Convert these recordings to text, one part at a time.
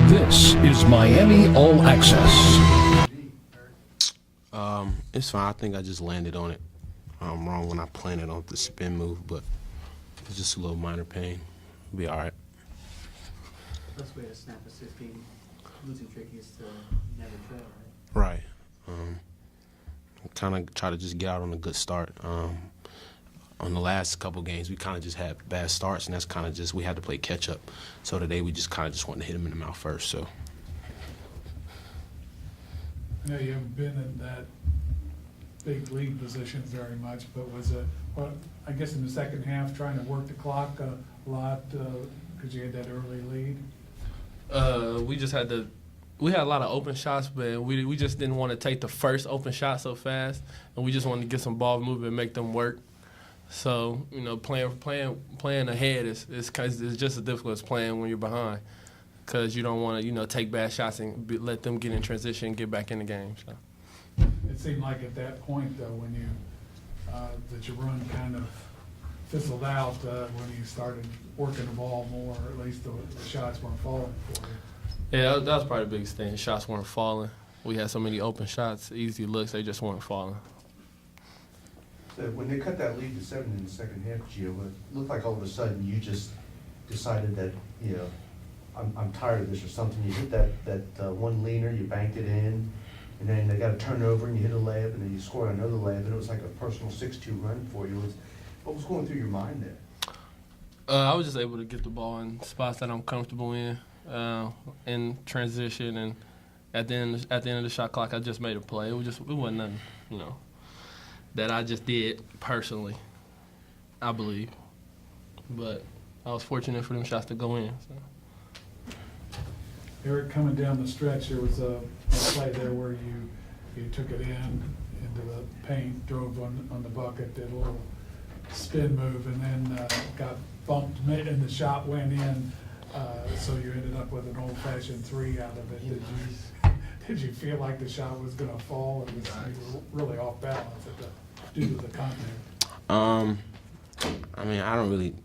This is Miami All Access. It's fine. I think I just landed on it. Wrong when I planted on the spin move, but it's just a little minor pain. It'll be all right. Best way to snap a 16 losing streak is to never trail, Right. right? Kind of try to just get out on a good start. On the last couple games, we kind of just had bad starts, and that's kind of just we had to play catch up. So today we just kind of just wanted to hit him in the mouth first. So. I know you haven't been in that big lead position very much, but was it, well, I guess in the second half, trying to work the clock a lot because you had that early lead? We had a lot of open shots, but we just didn't want to take the first open shot so fast, and we just wanted to get some ball movement and make them work. So, playing ahead is just as difficult as playing when you're behind, because you don't want to, take bad shots and let them get in transition and get back in the game. So. It seemed like at that point, though, when you that your run kind of fizzled out when you started working the ball more, or at least the shots weren't falling for you. Yeah, that was probably the biggest thing. Shots weren't falling. We had so many open shots, easy looks, they just weren't falling. So when they cut that lead to 7 in the second half, Gio, it looked like all of a sudden you just decided that, I'm tired of this or something. You hit that one leaner, you banked it in, and then they got a turnover and you hit a layup, and then you score another layup, and it was like a personal 6-2 run for you. What was going through your mind there? I was just able to get the ball in spots that I'm comfortable in transition, and at the end of the shot clock, I just made a play. It wasn't nothing, that I just did personally, I believe. But I was fortunate for them shots to go in. So. Eric, coming down the stretch, there was a play there where you took it into the paint, drove on the bucket, did a little spin move, and then got bumped, and the shot went in. So you ended up with an old-fashioned 3 out of it. Did you feel like the shot was going to fall, or was you were really off balance due to the contact? I don't really.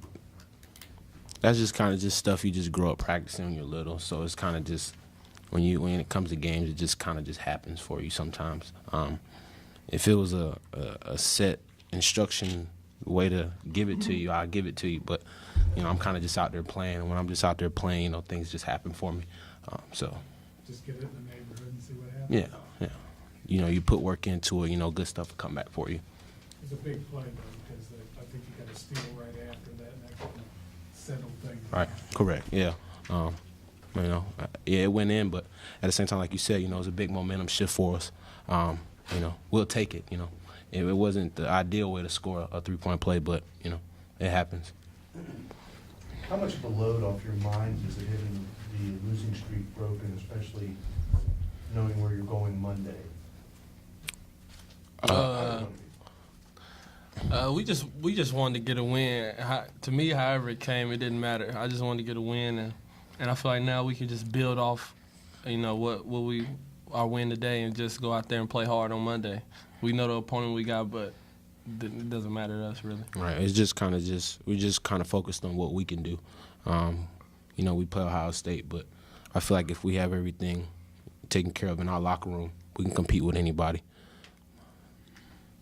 That's just kind of just stuff you just grow up practicing when you're little. So it's kind of just when it comes to games, it just kind of just happens for you sometimes. If it was a set instruction way to give it to you, I'll give it to you. But I'm kind of just out there playing, and when I'm just out there playing, things just happen for me. So. Just get it in the neighborhood and see what happens. Yeah. You put work into it. Good stuff will come back for you. It's a big play, though, because I think you got a steal right after that, and that kind of settled things. Right. Correct. Yeah. It went in, but at the same time, like you said, it's a big momentum shift for us. We'll take it. It wasn't the ideal way to score a 3-point play, but it happens. How much of a load off your mind is it hitting the losing streak broken, especially knowing where you're going Monday? We just wanted to get a win. To me, however it came, it didn't matter. I just wanted to get a win, and I feel like now we can just build off, our win today, and just go out there and play hard on Monday. We know the opponent we got, but it doesn't matter to us really. Right. It's just we just kind of focused on what we can do. We play Ohio State, but I feel like if we have everything taken care of in our locker room, we can compete with anybody.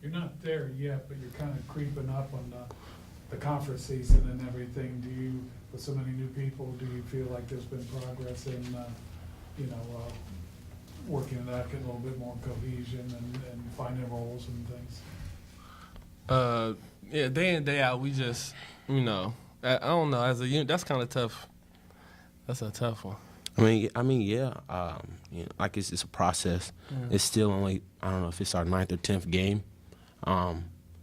You're not there yet, but you're kind of creeping up on the conference season and everything. Do you, with so many new people, do you feel like there's been progress in, working it out, getting a little bit more cohesion and finding roles and things? Yeah, day in, day out, we just, I don't know, as a unit, that's kind of tough. That's a tough one. Yeah. Like it's a process. Yeah. It's still only, I don't know if it's our 9th or 10th game.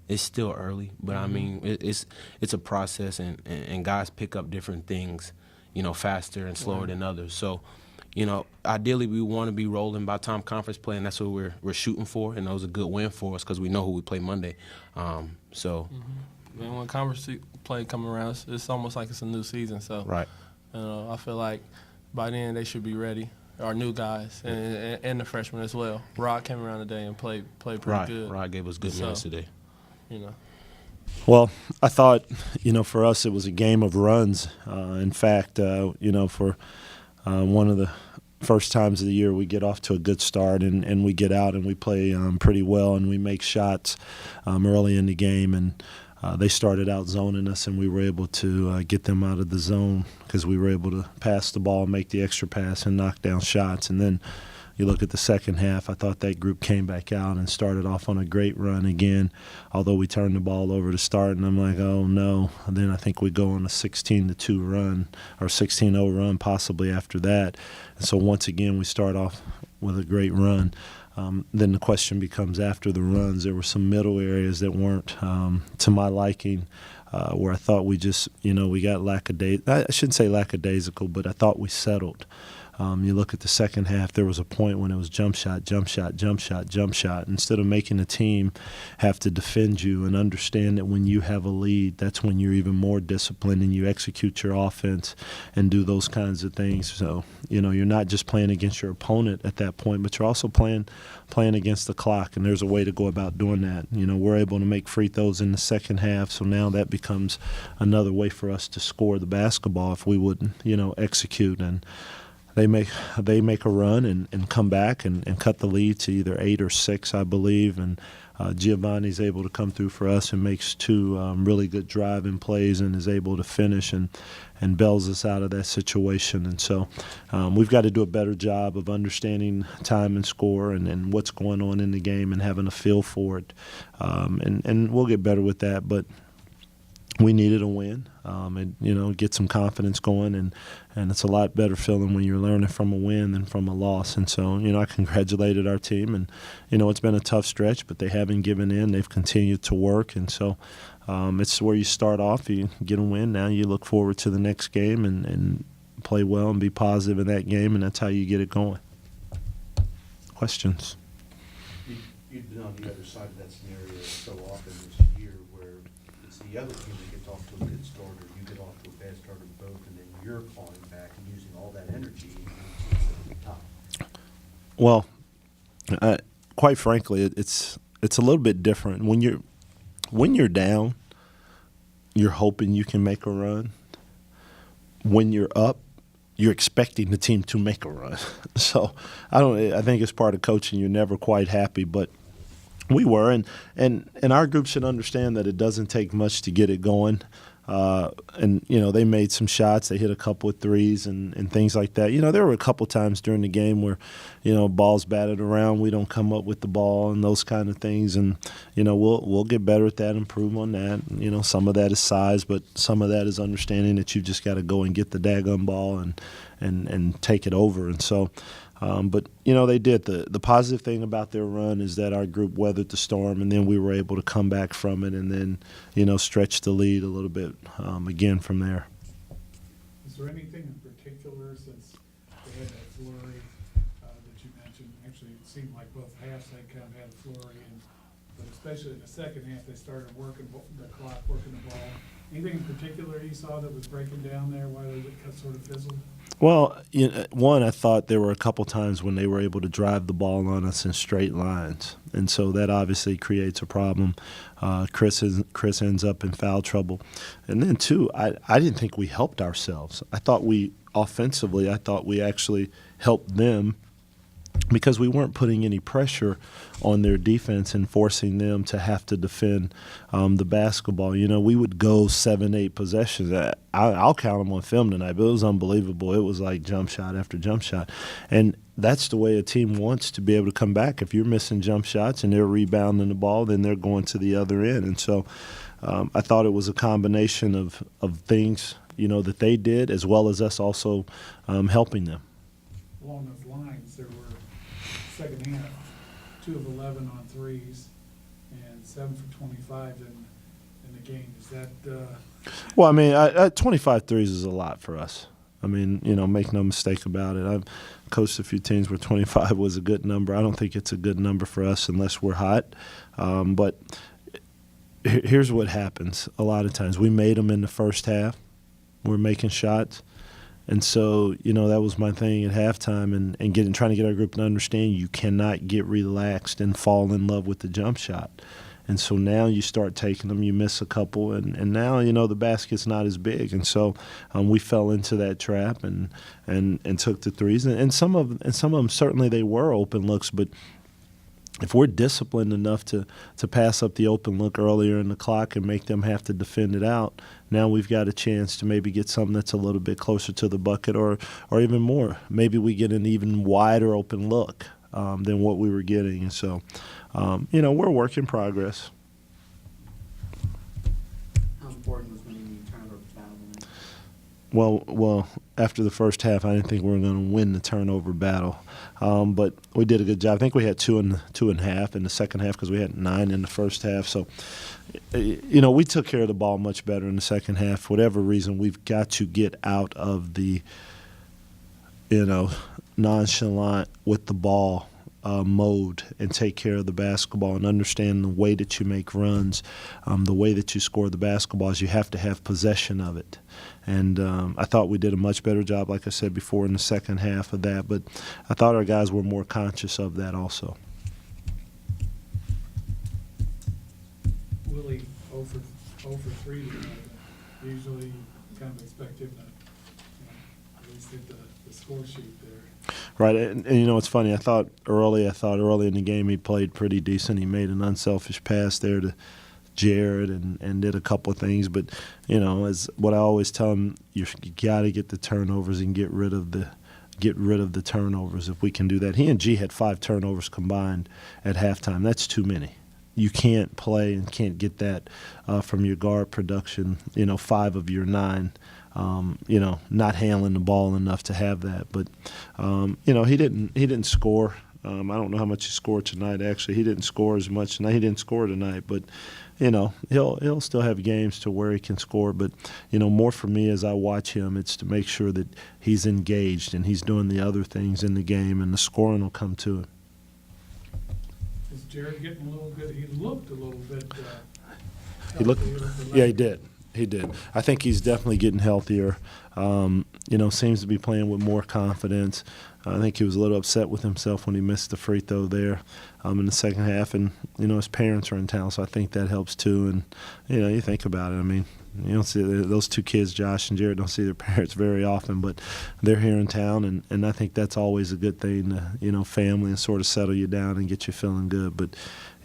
It's still early, but it's a process, and guys pick up different things, faster and slower than others. So, ideally we want to be rolling by time conference play, and that's what we're shooting for, and that was a good win for us because we know who we play Monday. And when conference play come around, it's almost like it's a new season. So, right. I feel like by then they should be ready. Our new guys and the freshmen as well. Rod came around today and played pretty good. Rod gave us good minutes today. Well, I thought, for us it was a game of runs. In fact, for one of the first times of the year we get off to a good start and we get out and we play pretty well and we make shots early in the game, and they started out zoning us, and we were able to get them out of the zone because we were able to pass the ball, make the extra pass, and knock down shots. And then you look at the second half, I thought that group came back out and started off on a great run again, although we turned the ball over to start, and I'm like, oh, no. And then I think we go on a 16-2 run or 16-0 run possibly after that. And so once again, we start off with a great run. Then the question becomes after the runs, there were some middle areas that weren't to my liking, where I thought we just, we got lackadaisical. I shouldn't say lackadaisical, but I thought we settled. You look at the second half, there was a point when it was jump shot, jump shot, jump shot, jump shot. Instead of making the team have to defend you and understand that when you have a lead, that's when you're even more disciplined and you execute your offense and do those kinds of things. So, you're not just playing against your opponent at that point, but you're also playing against the clock, and there's a way to go about doing that. We're able to make free throws in the second half, so now that becomes another way for us to score the basketball if we wouldn't, execute. And they make a run and come back and cut the lead to either 8 or 6, I believe. And Giovanni's able to come through for us and makes 2 really good driving plays and is able to finish and bails us out of that situation. And so we've got to do a better job of understanding time and score and what's going on in the game and having a feel for it. And we'll get better with that, but we needed a win, and get some confidence going, and it's a lot better feeling when you're learning from a win than from a loss. And so, I congratulated our team, and it's been a tough stretch, but they haven't given in. They've continued to work, and so it's where you start off. You get a win. Now you look forward to the next game and play well and be positive in that game, and that's how you get it going. Questions? You've been on the other side of that scenario so often this year, where it's the other team that gets off to a good start, or you get off to a bad start, or both, and then you're clawing back and using all that energy at the top. Well, quite frankly, it's a little bit different. When you're down, you're hoping you can make a run. When you're up, you're expecting the team to make a run. So I think it's part of coaching. You're never quite happy, but we were, and our group should understand that it doesn't take much to get it going. And they made some shots. They hit a couple of threes and things like that. There were a couple times during the game where, balls batted around. We don't come up with the ball and those kind of things. And we'll get better at that, improve on that. Some of that is size, but some of that is understanding that you just got to go and get the daggone ball and take it over. And so. But they did. The positive thing about their run is that our group weathered the storm, and then we were able to come back from it and then, stretch the lead a little bit again from there. Is there anything in particular since they had that flurry that you mentioned? Actually, it seemed like both halves they kind of had a flurry, but especially in the second half, they started working the clock, working the ball. Anything in particular you saw that was breaking down there while they sort of fizzled? Well, one, I thought there were a couple times when they were able to drive the ball on us in straight lines, and so that obviously creates a problem. Chris ends up in foul trouble. And then, two, I didn't think we helped ourselves. I thought we actually helped them because we weren't putting any pressure on their defense and forcing them to have to defend the basketball. We would go 7-8 possessions. I'll count them on film tonight, but it was unbelievable. It was like jump shot after jump shot. And that's the way a team wants to be able to come back. If you're missing jump shots and they're rebounding the ball, then they're going to the other end. And so I thought it was a combination of things, that they did, as well as us also helping them. Along those lines, there were second half 2 of 11 on threes and 7 for 25 in the game. Is that? Well, I mean, 25 threes is a lot for us. I mean, make no mistake about it. I've coached a few teams where 25 was a good number. I don't think it's a good number for us unless we're hot. But here's what happens a lot of times. We made them in the first half. We're making shots. And so, that was my thing at halftime and trying to get our group to understand you cannot get relaxed and fall in love with the jump shot. And so now you start taking them, you miss a couple, and now, the basket's not as big. And so we fell into that trap and took the threes. And some of them, certainly they were open looks, but if we're disciplined enough to pass up the open look earlier in the clock and make them have to defend it out, now we've got a chance to maybe get something that's a little bit closer to the bucket or even more. Maybe we get an even wider open look than what we were getting. And so, we're a work in progress. How important was winning the turnover battle tonight? Well, after the first half, I didn't think we were going to win the turnover battle, but we did a good job. I think we had two and a half in the second half because we had 9 in the first half. So, we took care of the ball much better in the second half. For whatever reason, we've got to get out of the, nonchalant with the ball mode and take care of the basketball and understand the way that you make runs, the way that you score the basketballs. You have to have possession of it. And I thought we did a much better job, like I said before, in the second half of that. But I thought our guys were more conscious of that also. Willie 0 for 3 tonight. Usually kind of expect him to, at least get the score sheet there. Right, and it's funny. I thought early in the game he played pretty decent. He made an unselfish pass there to Jared and did a couple of things. But as what I always tell him, you got to get the turnovers and get rid of the turnovers. If we can do that, he and G had 5 turnovers combined at halftime. That's too many. You can't play and can't get that from your guard production. 5 of your 9. Not handling the ball enough to have that. But he didn't score. I don't know how much he scored tonight. Actually, he didn't score as much tonight. He didn't score tonight, but he'll still have games to where he can score. But more for me as I watch him, it's to make sure that he's engaged and he's doing the other things in the game, and the scoring will come to him. Is Jared getting a little bit? He looked a little bit. He looked. healthier. Yeah, he did. He did. I think he's definitely getting healthier. Seems to be playing with more confidence. I think he was a little upset with himself when he missed the free throw there in the second half. And, his parents are in town, so I think that helps too. And, you think about it. I mean, you don't see those 2 kids, Josh and Jared, don't see their parents very often, but they're here in town. And I think that's always a good thing to, family and sort of settle you down and get you feeling good. But,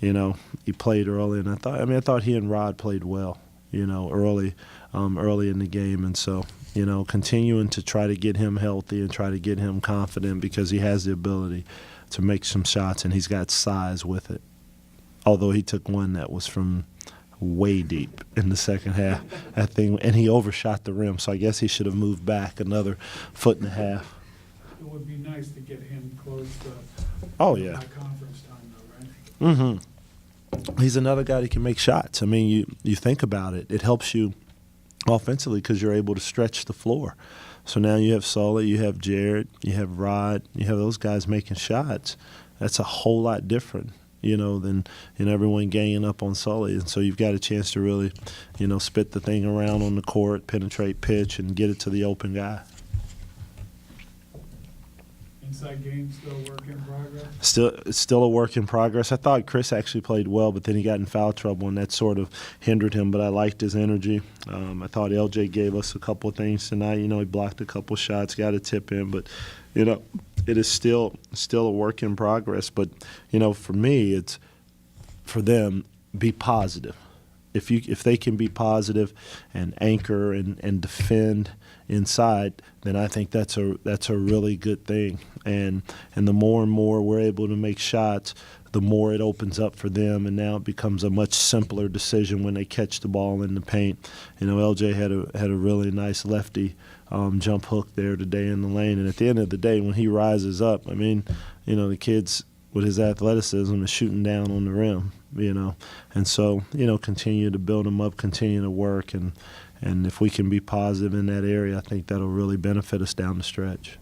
he played early, and I thought he and Rod played well. Early in the game. And so, continuing to try to get him healthy and try to get him confident because he has the ability to make some shots and he's got size with it. Although he took one that was from way deep in the second half, and he overshot the rim. So I guess he should have moved back another 1.5 feet. It would be nice to get him close to Yeah. conference time, though, right? Mm-hmm. He's another guy that can make shots. I mean, you think about it. It helps you offensively because you're able to stretch the floor. So now you have Sully, you have Jared, you have Rod, you have those guys making shots. That's a whole lot different, than everyone ganging up on Sully. And so you've got a chance to really, spit the thing around on the court, penetrate pitch, and get it to the open guy. Inside game still a work in progress? Still a work in progress. I thought Chris actually played well, but then he got in foul trouble, and that sort of hindered him. But I liked his energy. I thought LJ gave us a couple of things tonight. He blocked a couple of shots, got a tip in. But, it is still a work in progress. But, for me, it's for them, be positive. If they can be positive and anchor and defend inside, then I think that's a really good thing. And the more and more we're able to make shots, the more it opens up for them, and now it becomes a much simpler decision when they catch the ball in the paint. LJ had a really nice lefty jump hook there today in the lane, and at the end of the day, when he rises up, the kids with his athleticism is shooting down on the rim, and so continue to build him up, continue to work, and if we can be positive in that area, I think that'll really benefit us down the stretch.